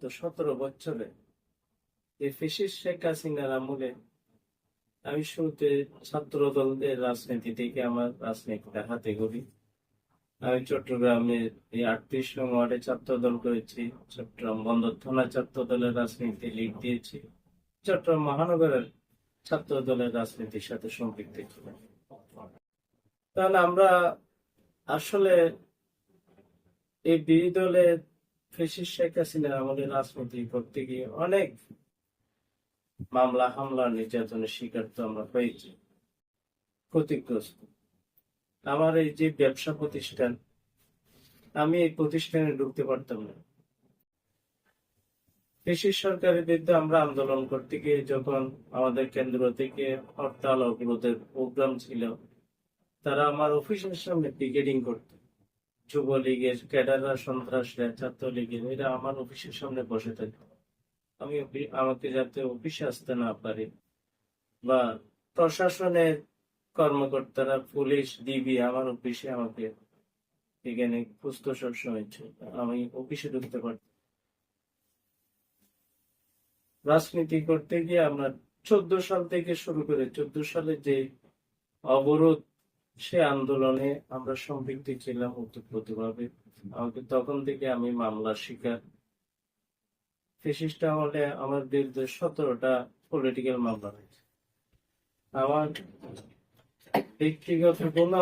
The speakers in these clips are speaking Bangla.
গত 17 বছরে এই ফ্যাসিস্ট শেখ হাসিনার আমলে আমি শুরুতে ছাত্র দলের রাজনীতি থেকে আমার রাজনীতিটা হাতে করি। আমি চট্টগ্রামের এই 38 নং ওয়ার্ডে ছাত্র দল করেছি, চট্টগ্রাম বন্দর থানা ছাত্র দলের রাজনীতি লিড দিয়েছি, চট্টগ্রাম মহানগরের ছাত্র দলের রাজনীতির সাথে সম্পৃক্ত ছিলাম। তাহলে আমরা আসলে এই বিরোধী দলের ফ্যাসিস্ট শেখ হাসিনার আমলে রাজনীতি করতে গিয়ে অনেক মামলা হামলা নির্যাতনের শিকার তো আমরা হয়েছি, ক্ষতিগ্রস্ত। আমার এই যে ব্যবসা প্রতিষ্ঠান, আমি এই প্রতিষ্ঠানে ঢুকতে পারতাম না। ফ্যাসিস্ট সরকারের বিরুদ্ধে আমরা আন্দোলন করতে গিয়ে যখন আমাদের কেন্দ্র থেকে হরতাল অবরোধের প্রোগ্রাম ছিল, তারা আমার অফিসের সামনে পিকেটিং করত। যুবলীগের ক্যাডাররা, সন্ত্রাসরা, ছাত্রলীগের এরা আমার অফিসের সামনে বসে থাকতো। আমাকে যাতে অফিসে আসতে না পারে, বা প্রশাসনের কর্মকর্তারা, পুলিশ, ডিবি আমার অফিসে আমাকে এখানে খুঁজতো সবসময়, আমি অফিসে ঢুকতে পারতাম। রাজনীতি করতে গিয়ে আমরা 14 সাল থেকে শুরু করে 14 সালে যে অবরোধ, সে আন্দোলনে আমরা সম্পৃক্ত ছিলাম ওতপ্রোতভাবে। আমাকে তখন থেকে আমি মামলার শিকার। ফ্যাসিস্ট আমলে আমার বিরুদ্ধে 17টা পলিটিক্যাল মামলা হয়েছে। আমার ব্যক্তিগত কোনো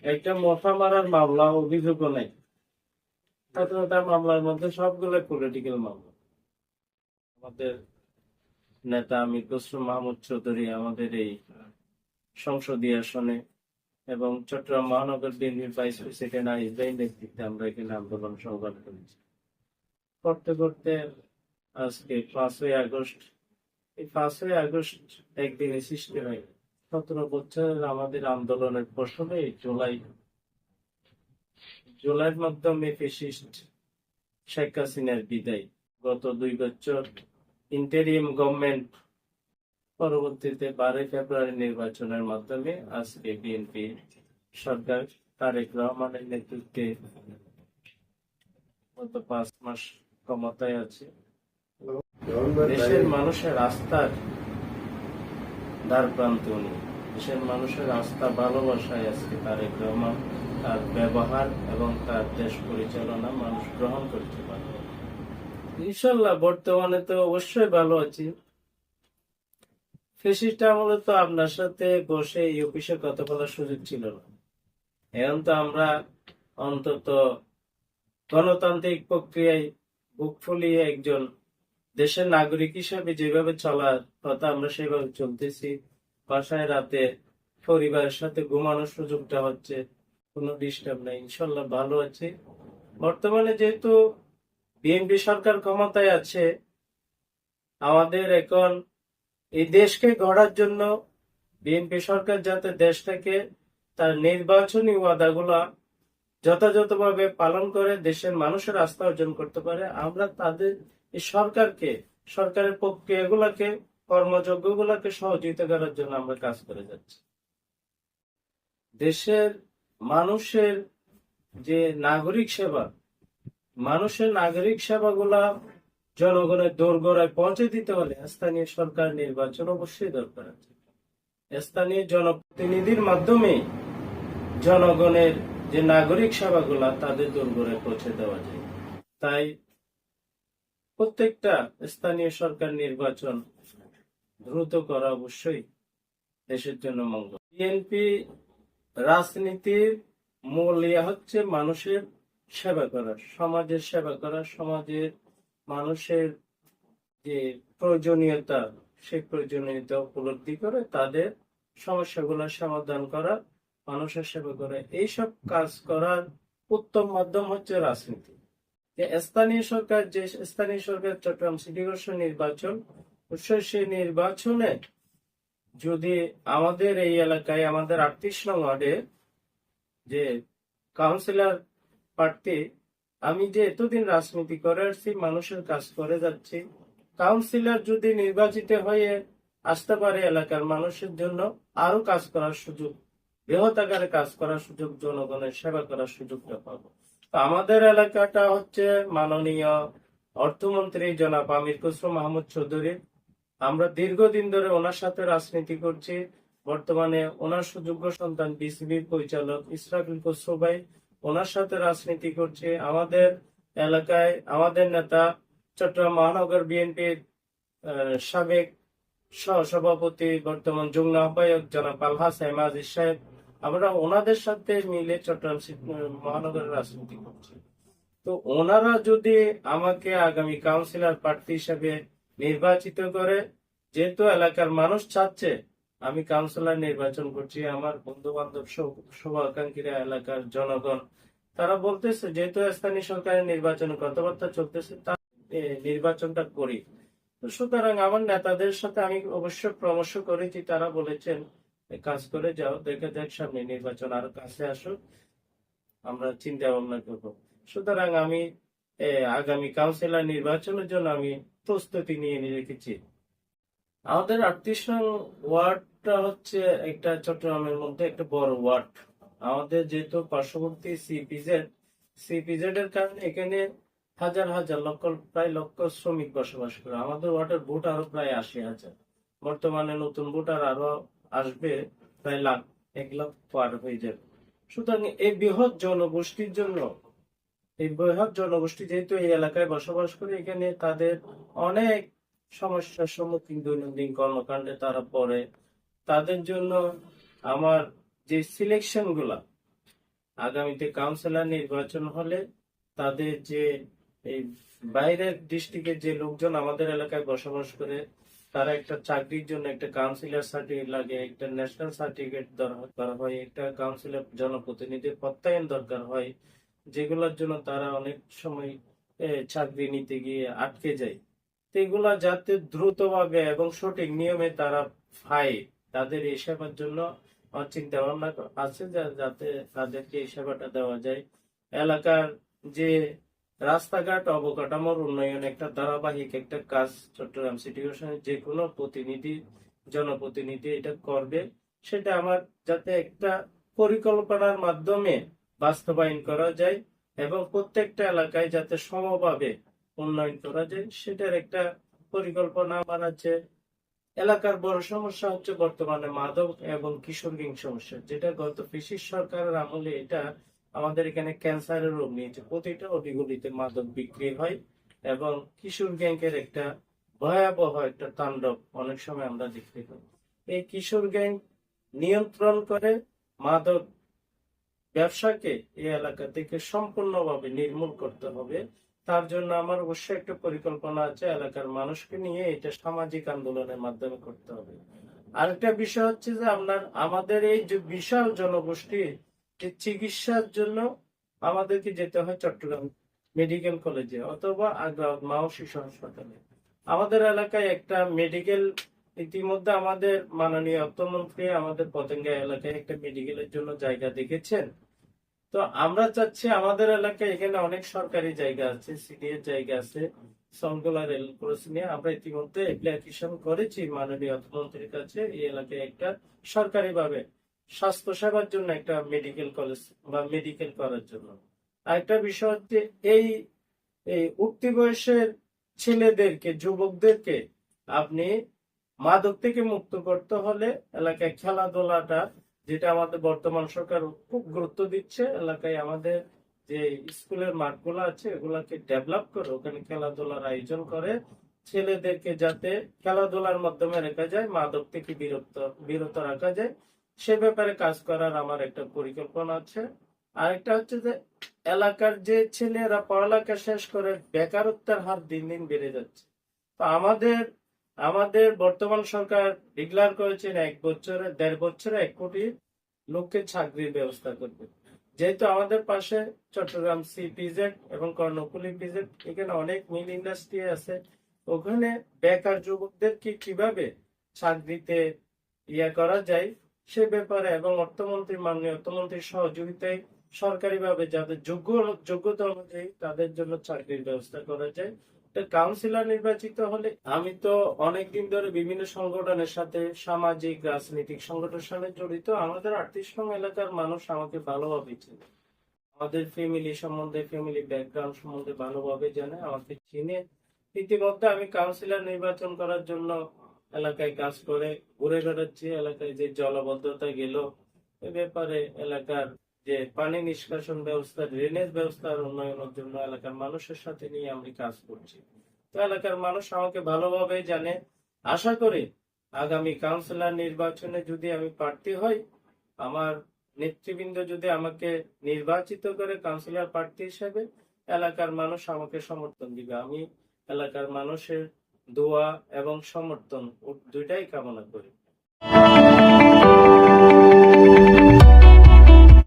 একটা মশা মারার মামলা, অভিযোগও নাই। 17টা মামলার মধ্যে সবগুলো পলিটিক্যাল মামলা। আমাদের নেতা আমির খসরু মাহমুদ চৌধুরী আমাদের এই সংসদীয় আসনে এবং চট্টগ্রাম মহানগর বিএনপির ভাইস প্রেসিডেন্ট আইজ ভাইয়ের নেতৃত্বে আমরা এখানে আন্দোলন সংগ্রাম করেছি। করতে করতে আজকে 5ই আগস্ট, এই 5ই আগস্ট একদিনে সৃষ্টি হয়। 17 বছরের আমাদের আন্দোলনের ফসলে জুলাইয়ের মাধ্যমে ফ্যাসিস্ট শেখ হাসিনার বিদায়। গত 2 বছর ইন্টারিম গভর্নমেন্ট, পরবর্তীতে 12 ফেব্রুয়ারি নির্বাচনের মাধ্যমে আজকে বিএনপি সরকার তারেক রহমানের নেতৃত্বে গত 5 মাস ক্ষমতায় আছে। দেশের মানুষের আস্থার দ্বারপ্রান্ত উনি। দেশের মানুষের আস্থা, ভালোবাসায় আজকে তারেক রহমান, তার ব্যবহার এবং তার দেশ পরিচালনা মানুষ গ্রহণ করতে পারে। ইনশাল্লাহ বর্তমানে তো অবশ্যই ভালো আছি। ফ্যাসিস্ট আমলে তো আপনার সাথে বসে এই অফিসে কথা বলার সুযোগ ছিল না। এখন তো আমরা অন্তত গণতান্ত্রিক প্রক্রিয়ায় বুক ফুলিয়ে একজন দেশের নাগরিক হিসাবে যেভাবে চলার কথা আমরা সেভাবে চলতেছি। বাসায় রাতে পরিবারের সাথে ঘুমানোর সুযোগটা হচ্ছে, কোনো ডিস্টার্ব নাই। ইনশাল্লাহ ভালো আছে। বর্তমানে যেহেতু বিএনপি সরকার ক্ষমতায় আছে, আমাদের এখন এই দেশকে গড়ার জন্য বিএনপি সরকার যাতে দেশটাকে তার নির্বাচনী ওয়াদাগুলা যথাযথভাবে পালন করে দেশের মানুষের আস্থা অর্জন করতে পারে, আমরা তাদের এই সরকারের প্রক্রিয়াগুলোকে, কর্মযজ্ঞগুলোকে সহযোগিতা করার জন্য আমরা কাজ করে যাচ্ছি। দেশের মানুষের যে মানুষের নাগরিক সেবাগুলা জনগণের দোরগোড়ায় পৌঁছে দিতে হলে স্থানীয় সরকার নির্বাচন অবশ্যই দরকার আছে। স্থানীয় জনপ্রতিনিধির মাধ্যমে জনগণের যে নাগরিক সেবাগুলা তাদের দোরগোড়ায় পৌঁছে দেওয়া যায়। তাই প্রত্যেকটা স্থানীয় সরকার নির্বাচন দ্রুত করা অবশ্যই দেশের জন্য মঙ্গল। বিএনপি রাজনীতির মূল হচ্ছে মানুষের সেবা করা, সমাজের সেবা করা, সমাজের মানুষের যে প্রয়োজনীয়তা, সেই প্রয়োজনীয়তা উপলব্ধি করে তাদের সমস্যাগুলো সমাধান করা, মানুষের সেবা করা, এইসব কাজ করার উত্তম মাধ্যম হচ্ছে রাজনীতি। স্থানীয় সরকার চট্টগ্রাম সিটি কর্পোরেশন নির্বাচন, সেই নির্বাচনে যদি আমাদের এই এলাকায়, আমাদের 38 নং ওয়ার্ডে যে কাউন্সিলর প্রার্থী, আমি যে এতদিন রাজনীতি করে আসছি, মানুষের কাজ করে যাচ্ছি, কাউন্সিলর যদি নির্বাচিত হয়ে আসতে পারে এলাকার মানুষের জন্য, আরো কাজ করার সুযোগ, বৃহৎ আকারে কাজ করার সুযোগ, জনগণের সেবা করার সুযোগটা পাবো। আমাদের এলাকাটা হচ্ছে মাননীয় অর্থমন্ত্রী জনাব আমির খসরু মাহমুদ চৌধুরী। আমরা দীর্ঘদিন ধরে ওনার সাথে রাজনীতি করছি। বর্তমানে ওনার সুযোগ্য সন্তান বিসিবির পরিচালক ইসরাফিল খসরু ভাই, ওনার সাথে রাজনীতি করছি। আমাদের এলাকায় আমাদের নেতা চট্টগ্রাম মহানগর বিএনপির সাবেক সহসভাপতি, বর্তমান যুগ্ম আহ্বায়ক জনাব আলহাজ আজিজ সাহেব, আমরা ওনাদের সাথে মিলে চট্টগ্রাম মহানগরের রাজনীতি করছি। তো ওনারা যদি আমাকে আগামী কাউন্সিলর প্রার্থী হিসেবে নির্বাচিত করে, যেহেতু এলাকার মানুষ চাচ্ছে আমি কাউন্সিলর নির্বাচন করছি, আমার বন্ধু বান্ধব শুভাকাঙ্ক্ষীরা, এলাকার জনগণ তারা বলতেছে যেহেতু স্থানীয় সরকারের নির্বাচনে কথাবার্তা চলতেছে, তা নির্বাচনটা করি। তো সুতরাং আমার নেতাদের সাথে আমি অবশ্য পরামর্শ করেছি, তারা বলেছেন কাজ করে যাও, দেখে যাক সামনে নির্বাচন আরো কাছে আসুক, আমরা চিন্তা ভাবনা করবো। সুতরাং আমি আগামী কাউন্সিলর নির্বাচনের জন্য আমি প্রস্তুতি নিয়ে রেখেছি। আমাদের 38 নং ওয়ার্ডটা হচ্ছে একটা চট্টগ্রামের মধ্যে একটা বড় ওয়ার্ড। আমাদের যেহেতু পার্শ্ববর্তী সিপিজেড এর কারণে এখানে হাজার হাজার প্রায় লক্ষ শ্রমিক বসবাস করে। আমাদের ওয়ার্ডের ভোট আরো প্রায় 80,000। বর্তমানে নতুন ভোটার আরো আসবে প্রায় 1 লাখ পার হয়ে যাবে। সুতরাং এই বৃহৎ জনগোষ্ঠী যেহেতু এই এলাকায় বসবাস করে, এখানে তাদের অনেক সমস্যার সম্মুখীন দৈনন্দিন কর্মকাণ্ডে তারা পড়ে। তাদের জন্য আমার যে সিলেকশন গুলা আগামীতে কাউন্সিলর নির্বাচন হলে, তাদের যে এই বাইরের ডিস্ট্রিক্টের যে লোকজন আমাদের এলাকায় বসবাস করে, তারা একটা চাকরির জন্য একটা কাউন্সিলর সার্টিফিকেট লাগে, একটা ন্যাশনাল সার্টিফিকেট দরকার হয়, একটা কাউন্সিলর জনপ্রতিনিধির প্রত্যয়ন দরকার হয়, যেগুলোর জন্য তারা অনেক সময় চাকরি নিতে গিয়ে আটকে যায়। এগুলা যাতে দ্রুতভাবে এবং সঠিক নিয়মে তারা পায়, তাদের এই সেবার জন্য চিন্তা ভাবনা আছে যাতে তাদেরকে এই সেবাটা দেওয়া যায়। এলাকার যে রাস্তাঘাট অবকাঠামোর উন্নয়ন একটা ধারাবাহিক একটা কাজ চট্টগ্রাম সিটি কর্পোরেশনের যে কোনো জনপ্রতিনিধি এটা করবে, সেটা আমার যাতে একটা পরিকল্পনার মাধ্যমে বাস্তবায়ন করা যায় এবং প্রত্যেকটা এলাকায় যাতে সমভাবে উন্নয়ন করা যায়, সেটার একটা পরিকল্পনা আমার আছে। এলাকার বড় সমস্যা হচ্ছে বর্তমানে মাদক এবং কিশোর গ্যাং সমস্যা, যেটা গত ব্রিটিশ সরকারের আমলে এটা আমাদের এখানে ক্যান্সারের রোগ নিয়েছে। প্রতিটা অলিগলিতে মাদক বিক্রি হয় এবং কিশোর গ্যাংয়ের একটা ভয়াবহ একটা তাণ্ডব অনেক সময় আমরা দেখতে পাই। এই কিশোর গ্যাং নিয়ন্ত্রণ করে মাদক ব্যবসাকে এই এলাকা থেকে সম্পূর্ণভাবে নির্মূল করতে হবে। তার জন্য আমার অবশ্যই একটা পরিকল্পনা আছে, এলাকার মানুষকে নিয়ে এটা সামাজিক আন্দোলনের মাধ্যমে করতে হবে। আরেকটা বিষয় হচ্ছে যে আমাদের এই যে বিশাল জনগোষ্ঠী চিকিৎসার জন্য আমাদেরকে যেতে হয় চট্টগ্রাম মেডিকেল কলেজে অথবা আগ্রাবাদ মা ও শিশু হাসপাতালে। আমাদের এলাকায় একটা মেডিকেল ইতিমধ্যে আমাদের মাননীয় অর্থমন্ত্রী আমাদের পতেঙ্গা এলাকায় একটা মেডিকেলের জন্য জায়গা দেখেছেন। তো আমরা চাচ্ছি আমাদের এলাকায় এখানে অনেক সরকারি জায়গা আছে, সিডিএর জায়গা আছে, সংকলা রেল ক্রসিং এ আমরা ইতিমধ্যে অ্যাপ্লিকেশন করেছি মাননীয় অর্থমন্ত্রীর কাছে এই এলাকায় একটা সরকারি ভাবে স্বাস্থ্য সেবার জন্য একটা মেডিকেল কলেজ বা মেডিকেল করার জন্য। আরেকটা বিষয় হচ্ছে এই উঠতি বয়সের ছেলেদেরকে, যুবকদেরকে আপনি মাদক থেকে মুক্ত করতে হলে এলাকায় খেলাধুলাটা, যেটা আমাদের বর্তমান সরকার খুব গুরুত্ব দিচ্ছে, এলাকায় আমাদের যে স্কুলের মাঠগুলো আছে এগুলাকে ডেভেলপ করে ওখানে খেলাধুলার আয়োজন করে ছেলেদেরকে যাতে খেলাধুলার মাধ্যমে রাখা যায়, মাদক থেকে বিরত রাখা যায়, সে ব্যাপারে কাজ করার আমার একটা পরিকল্পনা আছে। আরেকটা হচ্ছে যে এলাকার যে ছেলেরা পড়ালেখা শেষ করে বেকারত্বের হার দিন দিন বেড়ে যাচ্ছে। তো আমাদের বর্তমান সরকার ডিক্লার করেছেন 1.5 বছরে 1 কোটি লোককে চাকরির ব্যবস্থা করবে। যেহেতু আমাদের পাশে চট্টগ্রাম সিপিজেড এবং কর্ণফুলী ইপিজেড, এখানে অনেক মিল ইন্ডাস্ট্রি আছে, ওখানে বেকার যুবকদেরকে কিভাবে চাকরিতে করা যায় সে ব্যাপারে এবং মাননীয় অর্থমন্ত্রীর সহযোগিতায় সরকারিভাবে যাদের যোগ্যতা অনুযায়ী তাদের জন্য চাকরির ব্যবস্থা করা যায়। কাউন্সিলর নির্বাচিত হলে আমি তো অনেকদিন ধরে বিভিন্ন সংগঠনের সাথে, সামাজিক রাজনৈতিক সংগঠনের সাথে জড়িত। আমাদের 38 নং এলাকার মানুষ আমাকে ভালোভাবে চেনে। আমাদের ফ্যামিলি সম্বন্ধে, ফ্যামিলি ব্যাকগ্রাউন্ড সম্বন্ধে ভালোভাবে জানে, আমাকে চিনে। ইতিমধ্যে আমি কাউন্সিলর নির্বাচন করার জন্য এলাকায় কাজ করে ঘুরে বেড়াচ্ছি। এলাকায় যে জলাবদ্ধতা গেল এ ব্যাপারে, এলাকার যে পানি নিষ্কাশন ব্যবস্থা, ড্রেনেজ ব্যবস্থার উন্নয়নের জন্য এলাকার মানুষের সাথে নিয়ে আমি কাজ করছি। তো এলাকার মানুষ আমাকে ভালোভাবে জানে। আশা করি আগামী কাউন্সিলর নির্বাচনে যদি আমি প্রার্থী হই, আমার নেতৃবৃন্দ যদি আমাকে নির্বাচিত করে কাউন্সিলর প্রার্থী হিসেবে, এলাকার মানুষ আমাকে সমর্থন দিবে। আমি এলাকার মানুষের দোয়া এবং সমর্থন দুইটাই কামনা করি।